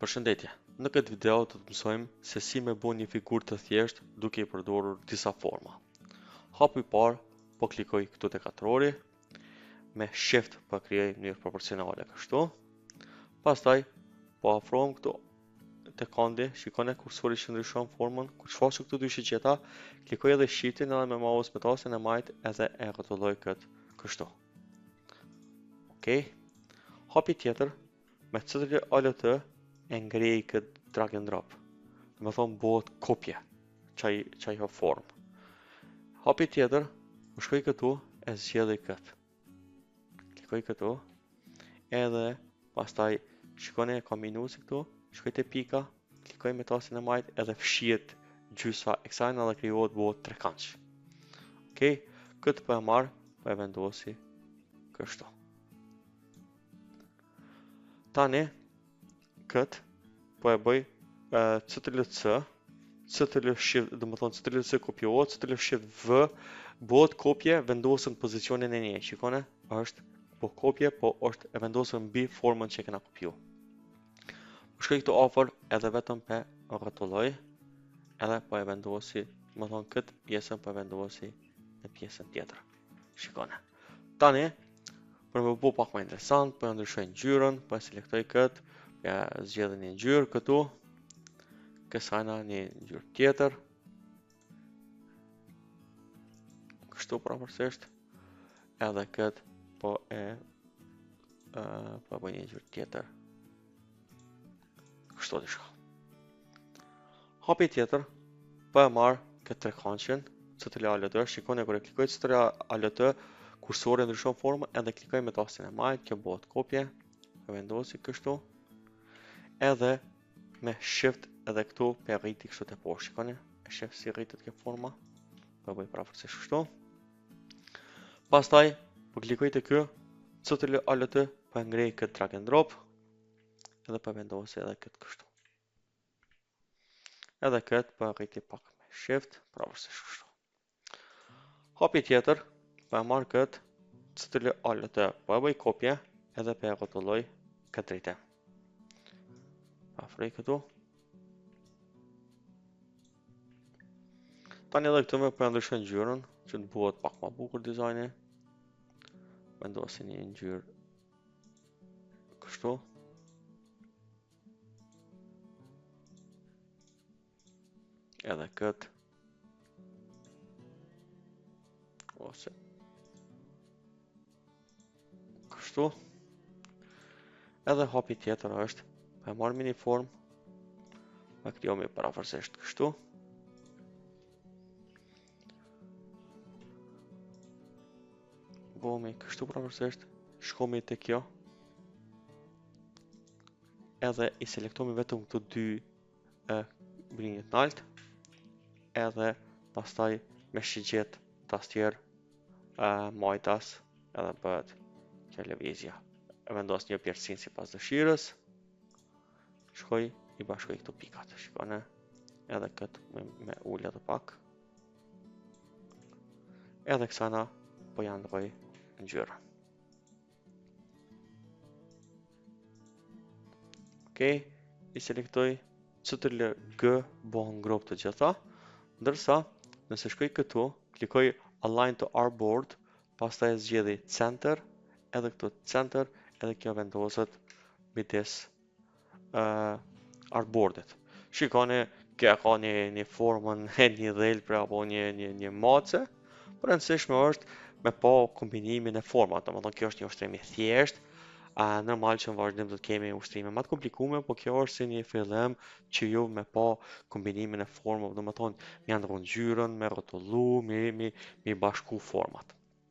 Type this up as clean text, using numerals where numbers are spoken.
Përshëndetje, në këtë video të mësojmë se si me bo një figurë të thjesht duke i përdorur disa forma. Hapi i parë, po klikoj këtu te katrori, me shift po krijoj në mënyrë proporcionale kështu. Pastaj po afrohem këtu te kandi, shikoni kursori që ndryshon formën, kur shfaqë këtu dy shiqeta, klikoj edhe shiftin edhe me mouse me tasten e majt edhe e rrotulloj këtë kështu. Okej. Hapi tjetër, me Ctrl Alt e ngrej këtë drag and drop. Do të thonë bëhet kopje çaj formë. Hapi tjetër, u shkoj këtu e zgjedhij këtë. Klikoj këtu edhe pastaj shikoni ka minusi këtu, shkoj te pika, klikoj me tastin e majt edhe fshihet gjysa e kësaj edhe krijohet bëhet trekënç. Okej, këtë po e marr, po e vendosi kështu. Tani këtë po e bëj Ctrl C, Ctrl Shift, do të thonë Ctrl C kopjohet, Ctrl Shift V, bëhet kopje, vendosen në pozicionin e njëjtë. Shikoni, është po kopje, po është e vendosur mbi formën që kena kopjuar. Po shkoj këtu afër edhe vetëm pe rrotulloj, edhe po e vendosi, do të thonë këtë pjesën po e vendosi në pjesën tjetër. Shikoni. Tani për me bëu pak më interesant, po e ndryshoj ngjyrën, po e selektoj këtë, ja zgjedh një ngjyrë këtu, kësajna një ngjyrë tjetër, kështu praportësisht, edhe këtë po e bëj një ngjyrë tjetër, kështu diçka. Hapi tjetër, po e marr këtë trekënçin, Ctrl Alt, shikoni kur e klikoj Ctrl Alt, kursori ndryshon formën edhe klikoj me tastin e majt, kjo bëhet kopje, e vendosi kështu, edhe me shift edhe këtu pe rriti kështu te poshtë, shikoni, e shef si rritet kjo forma, po bëj praportësisht kështu. Pastaj po klikoj te ky, Ctrl Alt, po ngrej këtë drag and drop, edhe po vendosi edhe këtë kështu. Edhe këtë po rriti pak me shift, praportësisht kështu. Hapi tjetër, po e marr këtë, Ctrl Alt, po e bëj kopje, edhe po e rrotulloj këtë drejtë. Afroj këtu. Tani edhe këtu me po e ndryshoj ngjyrën, që të bëhet pak më bukur dizajni. Vendosi një ngjyrë kështu. Edhe këtë. Ose kështu. Edhe hapi tjetër është, e marr mini form, e krijomi paraforsisht kështu. Bëmi kështu paraforsisht, shkomi te kjo. Edhe i selektomi vetëm këto dy brinjët nalt, edhe pastaj me shigjet tastier majtas edhe bëhet kjo lëvizja. E vendos një pjesësinë sipas dëshirës. Shkoj i bashkoj këto pikat, shikone, edhe këtë me ul edhe pak. Edhe kësana po ja ndroj ngjyrën. Okej, i selektoj Ctrl G bëhen ngrop të gjitha, ndërsa nëse shkoj këtu, klikoj Align to Artboard, pastaj zgjedhi Center, edhe këtu Center, edhe kjo vendoset midis artboardit. Shikoni, kjo ka një formën e një dhelpre apo një mace, por rëndësishme është me pa kombinimin e format. Domethënë kjo është një ushtrim i thjesht, normal që në vazhdim do të kemi ushtrime më të komplikuara, por kjo është si një fillim që ju me pa kombinimin e formave, domethënë me ndërru ngjyrën, me rrotullu, me bashku format.